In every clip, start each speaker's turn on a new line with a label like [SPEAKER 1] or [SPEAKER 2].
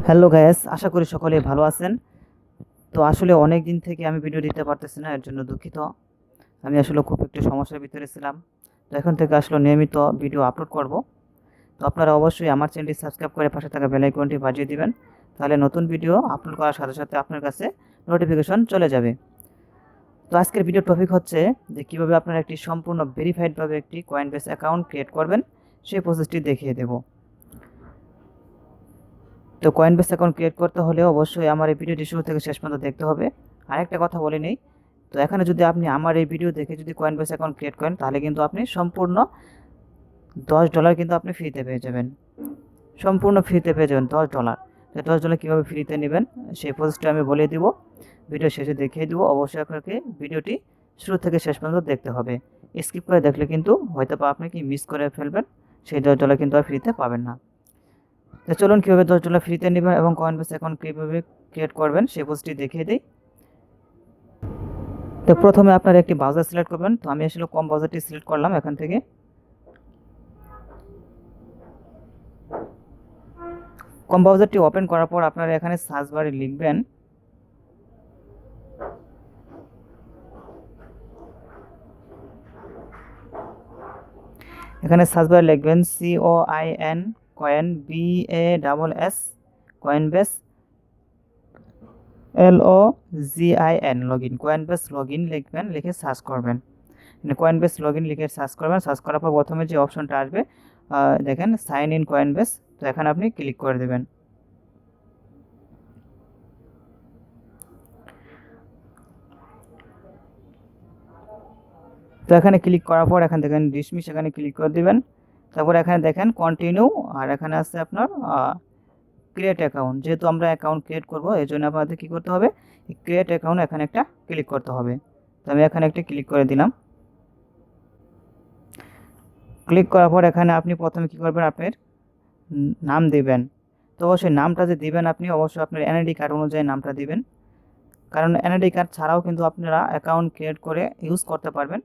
[SPEAKER 1] Hello guys, আশা করি সকলেই ভালো আছেন। তো আসলে অনেক দিন থেকে আমি ভিডিও দিতে পারতেছি না, এর জন্য দুঃখিত। আমি আসলে খুব একটু সমস্যার ভিতরে ছিলাম। তো এখন থেকে আসলে নিয়মিত ভিডিও আপলোড করব। তো আপনারা অবশ্যই আমার চ্যানেলটি সাবস্ক্রাইব করে পাশে থাকা বেল আইকনটি বাজিয়ে দিবেন, তাহলে নতুন ভিডিও আপলোড করার সাথে সাথে আপনার কাছে নোটিফিকেশন চলে যাবে। তো আজকের ভিডিও টপিক হচ্ছে যে কীভাবে আপনারা একটি সম্পূর্ণ ভেরিফাইডভাবে একটি কয়েনবেস অ্যাকাউন্ট ক্রিয়েট করবেন, সেই প্রসেসটি দেখিয়ে দেব। তো কয়েনবেস অ্যাকাউন্ট ক্রিয়েট করতে হলে অবশ্যই আমার এই ভিডিওটি শুরু থেকে শেষ পর্যন্ত দেখতে হবে। আরেকটা কথা বলে নেই, তো এখানে যদি আপনি আমার এই ভিডিও দেখে যদি কয়েনবেস অ্যাকাউন্ট ক্রিয়েট করেন, তাহলে কিন্তু আপনি সম্পূর্ণ $10 কিন্তু আপনি ফ্রিতে পেয়ে যাবেন। সম্পূর্ণ ফ্রিতে পেয়ে যাবেন $10। তো $10 কীভাবে ফ্রিতে নেবেন সেই প্রসেসটা আমি বলে দিব, ভিডিও শেষে দেখিয়ে দিব। অবশ্যই আপনাকে ভিডিওটি শুরু থেকে শেষ পর্যন্ত দেখতে হবে। স্কিপ করে দেখলে কিন্তু হয়তো বা আপনি কি মিস করে ফেলবেন, সেই $10 কিন্তু আর ফ্রিতে পাবেন না। তো চলুন কীভাবে $10 ফ্রিতে নেবেন এবং কয়েনবেস অ্যাকাউন্ট কীভাবে ক্রিয়েট করবেন সেই প্রসেসটি দেখিয়ে দিই। তো প্রথমে আপনারা একটি ব্রাউজার সিলেক্ট করবেন। তো আমি আসলে কম ব্রাউজারটি সিলেক্ট করলাম এখান থেকে। কম ব্রাউজারটি ওপেন করার পর আপনারা এখানে সার্চ বারে লিখবেন COIN coin BASS Coinbase LOGIN login, Coinbase login লিখবেন, লিখে সার্চ করবেন। কয়েনবেস লগইন লিখে সার্চ করবেন। সার্চ করার পর প্রথমে যে অপশনটা আসবে দেখেন সাইন ইন কয়েনবেস, তো এখানে আপনি ক্লিক করে দেবেন। তো এখানে ক্লিক করার পর এখানে দেখেন ডিসমিস, এখানে ক্লিক করে দিবেন। তারপর এখানে দেখেন কন্টিনিউ, আর এখানে আছে আপনার ক্রিয়েট অ্যাকাউন্ট। যেহেতু আমরা অ্যাকাউন্ট ক্রিয়েট করব, এই জন্য আপনাদের কী করতে হবে, ক্রিয়েট অ্যাকাউন্ট এখানে একটা ক্লিক করতে হবে। তো আমি এখানে একটা ক্লিক করে দিলাম। ক্লিক করার পর এখানে আপনি প্রথমে কী করবেন, আপনার নাম দেবেন। তো অবশ্যই নামটা যে দিবেন আপনি অবশ্যই আপনার এনআইডি কার্ড অনুযায়ী নামটা দিবেন, কারণ এনআইডি কার্ড ছাড়াও কিন্তু আপনারা অ্যাকাউন্ট ক্রিয়েট করে ইউজ করতে পারবেন,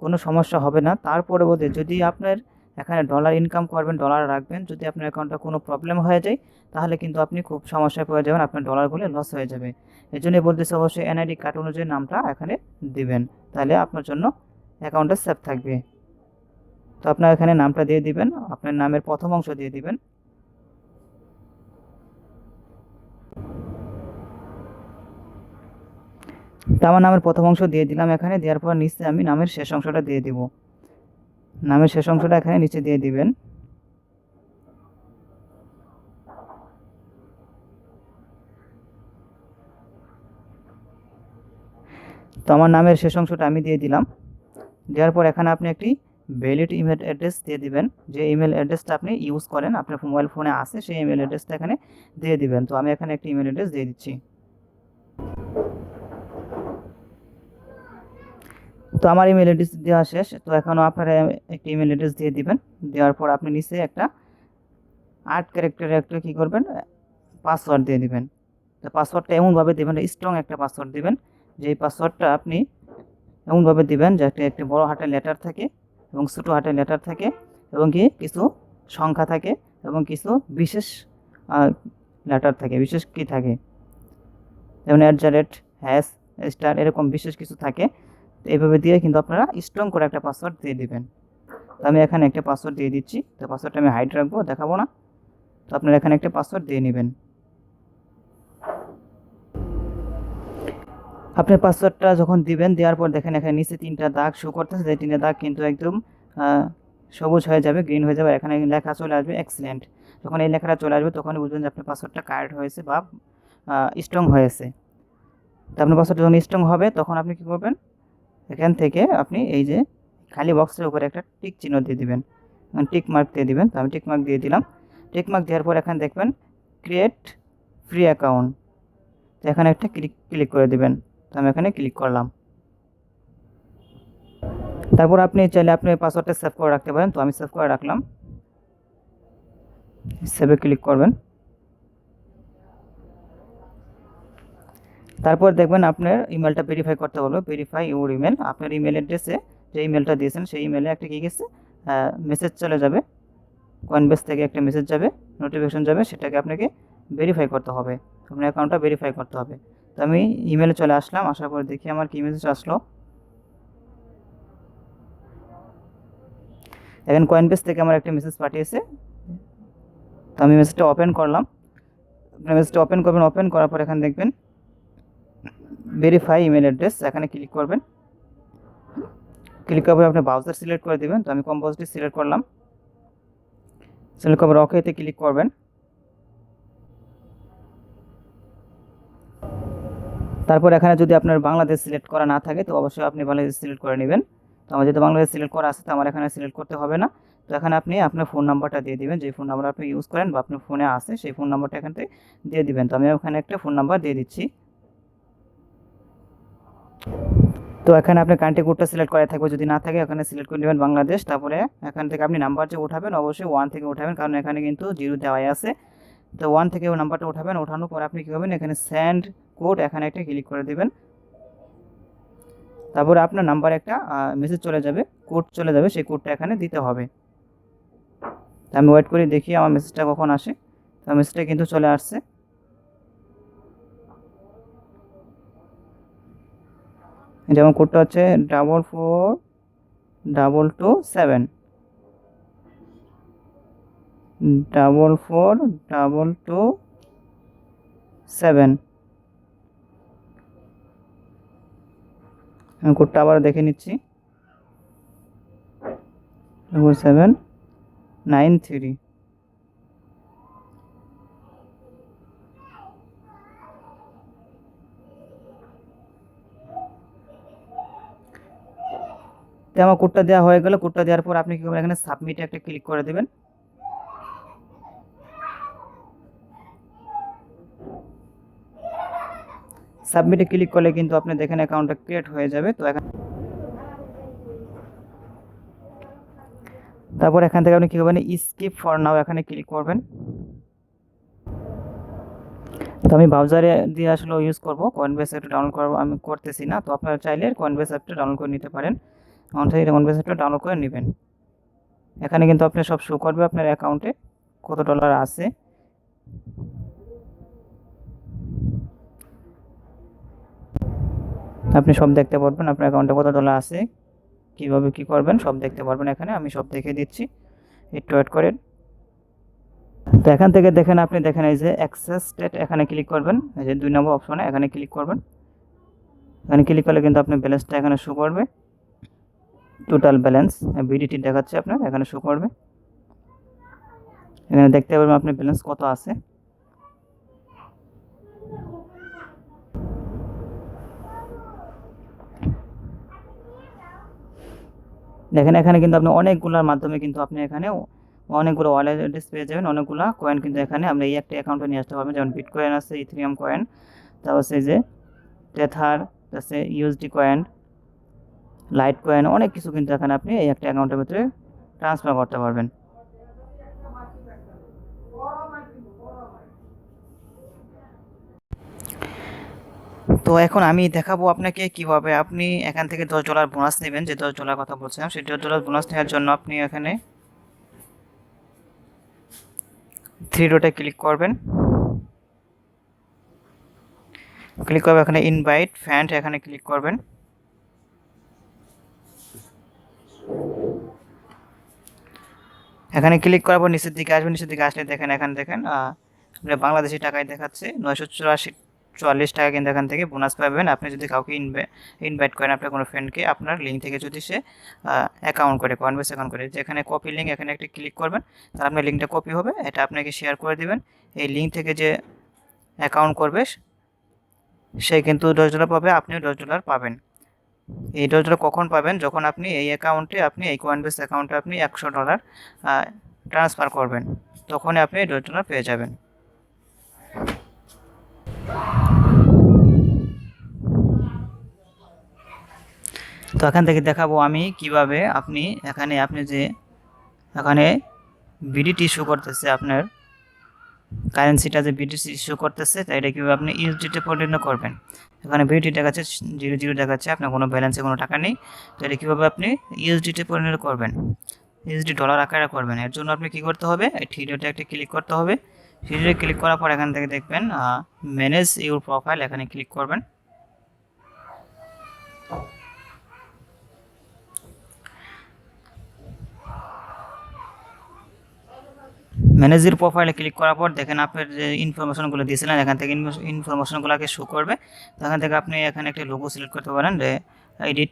[SPEAKER 1] কোনো সমস্যা হবে না। তার পরবর্তী যদি আপনার এখানে ডলার ইনকাম করবেন, ডলার রাখবেন, যদি আপনার অ্যাকাউন্টটা কোনো প্রবলেম হয়ে যায় তাহলে কিন্তু আপনি খুব সমস্যায় পড়ে যাবেন, আপনার ডলারগুলো লস হয়ে যাবে। এই জন্যই বলতেছি অবশ্যই এনআইডি কার্ড অনুযায়ী নামটা এখানে দিবেন, তাহলে আপনার জন্য অ্যাকাউন্টটা সেফ থাকবে। তো আপনার এখানে নামটা দিয়ে দিবেন, আপনার নামের প্রথম অংশ দিয়ে দিবেন। তো আমার নামের প্রথম অংশ দিয়ে দিলাম এখানে, দেওয়ার পর নিচে আমি নামের শেষ অংশটা দিয়ে দিব। নামের শেষ অংশটা এখানে নিচে দিয়ে দিবেন। তো আমার নামের শেষ অংশটা আমি দিয়ে দিলাম। দেওয়ার পর এখানে আপনি একটি ভ্যালিড ইমেল অ্যাড্রেস দিয়ে দিবেন, যে ইমেল অ্যাড্রেসটা আপনি ইউজ করেন, আপনার মোবাইল ফোনে আছে সেই ইমেল অ্যাড্রেসটা এখানে দিয়ে দিবেন। তো আমি এখানে একটি ইমেল অ্যাড্রেস দিয়ে দিচ্ছি। তো আমার ইমেল অ্যাড্রেস দেওয়া শেষ। তো এখনও আপনারা একটি ইমেল অ্যাড্রেস দিয়ে দিবেন। দেওয়ার পর আপনি নিচে একটা 8 ক্যারেক্টারের একটা কী করবেন, পাসওয়ার্ড দিয়ে দিবেন। তো পাসওয়ার্ডটা এমনভাবে দেবেন, স্ট্রং একটা পাসওয়ার্ড দিবেন, যেই পাসওয়ার্ডটা আপনি এমনভাবে দিবেন যাতে একটি বড় হাতের লেটার থাকে এবং ছোটো হাতের লেটার থাকে এবং কি কিছু সংখ্যা থাকে এবং কিছু বিশেষ লেটার থাকে, বিশেষ কি থাকে, যেমন # স্টার, এরকম বিশেষ কিছু থাকে। তো এইভাবে দিয়ে কিন্তু আপনারা স্ট্রং করে একটা পাসওয়ার্ড দিয়ে দিবেন। তো আমি এখানে একটা পাসওয়ার্ড দিয়ে দিচ্ছি। তো পাসওয়ার্ডটা আমি হাইড রাখবো, দেখাবো না। তো আপনারা এখানে একটা পাসওয়ার্ড দিয়ে নেবেন। আপনার পাসওয়ার্ডটা যখন দিবেন, দেওয়ার পর দেখেন এখানে নিচে 3টা দাগ শো করতেছে, যে 3টা দাগ কিন্তু একদম সবুজ হয়ে যাবে, গ্রিন হয়ে যাবে। এখানে লেখা চলে আসবে এক্সেলেন্ট। যখন এই লেখাটা চলে আসবে তখনই বুঝবেন যে আপনার পাসওয়ার্ডটা কারেক্ট হয়েছে বা স্ট্রং হয়েছে। তো আপনার পাসওয়ার্ডটা যখন স্ট্রং হবে তখন আপনি কী করবেন, এখান থেকে আপনি এই যে খালি বক্সের উপরে একটা টিক চিহ্ন দিয়ে দিবেন, টিক মার্ক দিয়ে দিবেন। তো আমি টিক মার্ক দিয়ে দিলাম। টিক মার্ক দেওয়ার পর এখানে দেখবেন ক্রিয়েট ফ্রি অ্যাকাউন্ট, তো এখানে একটা ক্লিক করে দিবেন। তো আমি এখানে ক্লিক করলাম। তারপর আপনি চাইলে আপনি পাসওয়ার্ডটা সেভ করে রাখতে পারেন। তো আমি সেভ করে রাখলাম, সেভে ক্লিক করবেন। তারপর দেখবেন আপনার ইমেলটা ভেরিফাই করতে বলবে, ভেরিফাই ইউর ইমেল। আপনার ইমেল অ্যাড্রেসে যে ইমেলটা দিয়েছেন সেই ইমেলে একটা কী গেছে, মেসেজ চলে যাবে, কয়েনবেস থেকে একটা মেসেজ যাবে, নোটিফিকেশন যাবে, সেটাকে আপনাকে ভেরিফাই করতে হবে, আপনার অ্যাকাউন্টটা ভেরিফাই করতে হবে। তো আমি ইমেলে চলে আসলাম, আসার পর দেখি আমার কি মেসেজ আসলো। এখন কয়েনবেস থেকে আমার একটা মেসেজ পাঠিয়েছে, তো আমি মেসেজটা ওপেন করলাম। আপনার মেসেজটা ওপেন করবেন, ওপেন করার পর এখানে দেখবেন ভেরিফাই ইমেল অ্যাড্রেস, এখানে ক্লিক করবেন। ক্লিক করার পর আপনি ব্রাউজার সিলেক্ট করে দেবেন, তো আমি কম্পোজটি সিলেক্ট করলাম। সিলেক্ট করার পর ওকেতে ক্লিক করবেন। তারপর এখানে যদি আপনার বাংলাদেশ সিলেক্ট করা না থাকে তো অবশ্যই আপনি বাংলাদেশ সিলেক্ট করে নেবেন। তো আমার যেহেতু বাংলাদেশ সিলেক্ট করা আছে, তো আমার এখানে সিলেক্ট করতে হবে না। তো এখানে আপনি আপনার ফোন নাম্বারটা দিয়ে দিবেন, যে ফোন নাম্বার আপনি ইউজ করেন বা আপনার ফোনে আছে সেই ফোন নাম্বারটা এখান থেকে দিয়ে দিবেন। তো আমি ওখানে একটা ফোন নাম্বার দিয়ে দিচ্ছি। তো এখানে আপনি কান্ট্রি কোডটা সিলেক্ট করা থাকবে, যদি না থাকে এখানে সিলেক্ট করে নেবেন বাংলাদেশ। তারপরে এখান থেকে আপনি নাম্বার যে উঠাবেন অবশ্যই 1 থেকে উঠাবেন, কারণ এখানে কিন্তু 0 দেওয়াই আছে। তো 1 থেকে ওই নাম্বারটা উঠাবেন, ওঠানোর পর আপনি কী করবেন, এখানে সেন্ড কোড এখানে একটা ক্লিক করে দেবেন। তারপরে আপনার নাম্বার একটা মেসেজ চলে যাবে, কোড চলে যাবে, সেই কোডটা এখানে দিতে হবে। আমি ওয়েট করে দেখি আমার মেসেজটা কখন আসে। তো মেসেজটা কিন্তু চলে আসছে। যেমন কোডটা হচ্ছে 442227 442227। আমি কোডটা আবার দেখে নিচ্ছি, 793। তো আমার কোডটা দেওয়া হয়ে গেল। কোডটা দেওয়ার পর আপনি কী করবেন, এখানে সাবমিটে একটা ক্লিক করে দেবেন। সাবমিটে ক্লিক করলে কিন্তু আপনি দেখেন অ্যাকাউন্টটা ক্রিয়েট হয়ে যাবে। তো তারপর এখান থেকে আপনি কী করবেন, স্কিপ ফর নাও এখানে ক্লিক করবেন। তো আমি ব্রাউজারে দিয়ে আসলে ইউজ করব, কয়েনবেস অ্যাপটা ডাউনলোড করবো আমি করতেছি না। তো আপনারা চাইলে কয়েনবেস অ্যাপটা ডাউনলোড করে নিতে পারেন, আমার থেকে কয়েনবেস অ্যাপটা ডাউনলোড করে নেবেন। এখানে কিন্তু আপনি সব শো করবে আপনার অ্যাকাউন্টে কত ডলার আছে। আপনি সব দেখতে পারবেন আপনার অ্যাকাউন্টে কত ডলার আছে, কীভাবে কী করবেন সব দেখতে পারবেন। এখানে আমি সব দেখে দিচ্ছি, একটু ওয়েট করেন। তো এখান থেকে দেখেন, আপনি দেখেন এই যে অ্যাক্সেস স্টেট এখানে ক্লিক করবেন, এই যে 2 নম্বর অপশনে এখানে ক্লিক করবেন। এখানে ক্লিক করলে কিন্তু আপনার ব্যালেন্সটা এখানে শো করবে, টোটাল ব্যালেন্স বিডিটি দেখাচ্ছে আপনার এখানে শো করবে। এখানে দেখতে পারবেন আপনার ব্যালেন্স কত আছে। দেখেন এখানে কিন্তু আপনি অনেকগুলোর মাধ্যমে কিন্তু আপনি এখানে অনেকগুলো ওয়ালেট অ্যাড্রেস পেয়ে যাবেন, অনেকগুলো কয়েন কিন্তু এখানে আমরা এই একটা অ্যাকাউন্টে নিয়ে আসতে পারবেন। যেমন বিটকয়েন আছে, ইথেরিয়াম কয়েন, তারপর হচ্ছে যে টেথার আছে, ইউএসডি কয়েন, লাইট কয়েন, অনেক কিছু কিন্তু এখানে আপনি এই একটা অ্যাকাউন্টের ভিতরে ট্রান্সফার করতে পারবেন। তো এখন আমি দেখাবো আপনাকে কিভাবে আপনি এখান থেকে $10 বোনাস নেবেন, যে $10 কথা বলছিলাম, সেই $10 বোনাস নেওয়ার জন্য আপনি এখানে 3 ডটে ক্লিক করবেন। ক্লিক করবে এখানে ইনভাইট ফ্রেন্ড এখানে ক্লিক করবেন। এখানে ক্লিক করার পর নিচের দিকে আসবেন, নিচের দিকে আসলে দেখেন এখানে দেখেন আপনার বাংলাদেশি টাকায় দেখাচ্ছে 944 টাকা কিন্তু এখান থেকে বোনাস পাবেন। আপনি যদি কাউকে ইনভাইট করেন, আপনার কোনো ফ্রেন্ডকে, আপনার লিঙ্ক থেকে যদি সে অ্যাকাউন্ট করে, কয়েনবেস অ্যাকাউন্ট করে, যেখানে কপি লিঙ্ক এখানে একটা ক্লিক করবেন, তাহলে আপনার লিঙ্কটা কপি হবে, এটা আপনাকে শেয়ার করে দেবেন। এই লিঙ্ক থেকে যে অ্যাকাউন্ট করবে সে কিন্তু $10 পাবে, আপনিও $10 পাবেন। এই $10 কখন পাবেন, যখন আপনি এই অ্যাকাউন্টে আপনি এই কয়েনবেস অ্যাকাউন্টে আপনি $100 ট্রান্সফার করবেন, তখনই আপনি $10 পেয়ে যাবেন। তো এখান থেকে দেখাবো আমি কিভাবে আপনি আপনি যে এখানে বিডিটি ইস্যু করতেছে, আপনার কারেন্সিটা যে বিডিটি ইস্যু করতেছে, তাই এটা কীভাবে আপনি ইউএসডিতে পরিণত করবেন। এখানে বিডিটি দেখাচ্ছে 0 দেখাচ্ছে, আপনার কোনো ব্যালেন্সে কোনো টাকা নেই। তো এটা কীভাবে আপনি ইউএসডিতে পরিণত করবেন, ইউএসডি ডলার আকারে করবেন। এর জন্য আপনি কী করতে হবে, এই থ্রি ডটে একটা ক্লিক করতে হবে। হিস্ট্রি ক্লিক করার পর এখান থেকে দেখবেন ম্যানেজ ইউর প্রোফাইল, এখানে ক্লিক করবেন। ম্যানেজ ইউর প্রোফাইলে ক্লিক করার পর দেখেন আপনার যে ইনফরমেশনগুলো দিয়েছিলেন এখান থেকে ইনফরমেশনগুলোকে শো করবে। তো এখান থেকে আপনি এখানে একটা লোগো সিলেক্ট করতে পারেন, যে এডিট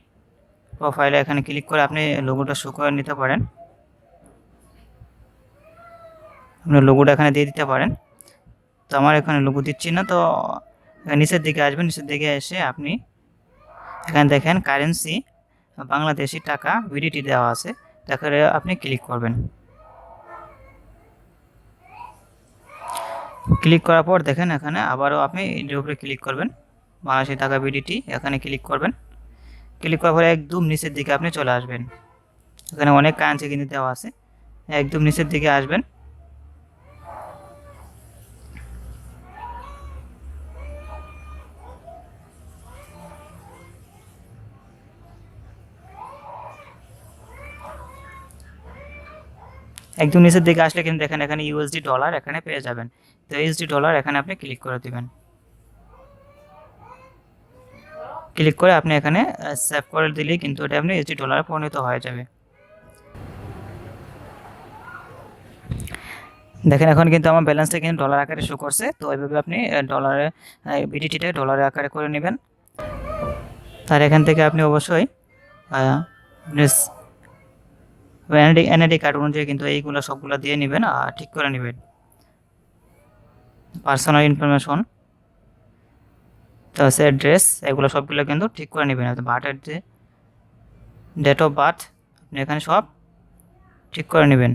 [SPEAKER 1] প্রোফাইলে এখানে ক্লিক করে আপনি লোগোটা শো করে নিতে পারেন। আপনি লোগোটা এখানে দিয়ে দিতে পারেন। তো আমার এখানে লোগো দিচ্ছি না, তো নিচের দিকে আসবেন। নিচের দিকে এসে আপনি এখানে দেখেন কারেন্সি বাংলাদেশি টাকা ভিডিটি দেওয়া আছে, তারপরে আপনি ক্লিক করবেন। ক্লিক করার পর দেখেন এখানে আবারও আপনি এর উপরে ক্লিক করবেন, বাংলাদেশি টাকা ভিডিটি এখানে ক্লিক করবেন। ক্লিক করার পরে একদম নিচের দিকে আপনি চলে আসবেন। এখানে অনেক কারেন্সি কিন্তু দেওয়া আছে, একদম নিচের দিকে আসবেন। একদম নিচের দিকে আসলে কিন্তু দেখেন এখানে ইউএসডি ডলার এখানে পেয়ে যাবেন। তো ইউএসডি ডলার এখানে আপনি ক্লিক করে দিবেন। ক্লিক করে আপনি এখানে সেভ করে দিলে কিন্তু এটা আপনি ইউএসডি ডলারে পরিণত হয়ে যাবে। দেখেন এখন কিন্তু আমার ব্যালেন্সটা কিন্তু ডলার আকারে শো করছে। তো এইভাবে আপনি ডলারে বিডিটিটা ডলারের আকারে করে নেবেন। আর এখান থেকে আপনি অবশ্যই এনআইডি কার্ড অনুযায়ী কিন্তু এইগুলো সবগুলো দিয়ে নেবেন আর ঠিক করে নেবেন। পার্সোনাল ইনফরমেশন, তো হচ্ছে অ্যাড্রেস, এগুলো সবগুলো কিন্তু ঠিক করে নেবেন। বার্থ ডেট অফ বার্থ আপনি এখানে সব ঠিক করে নেবেন।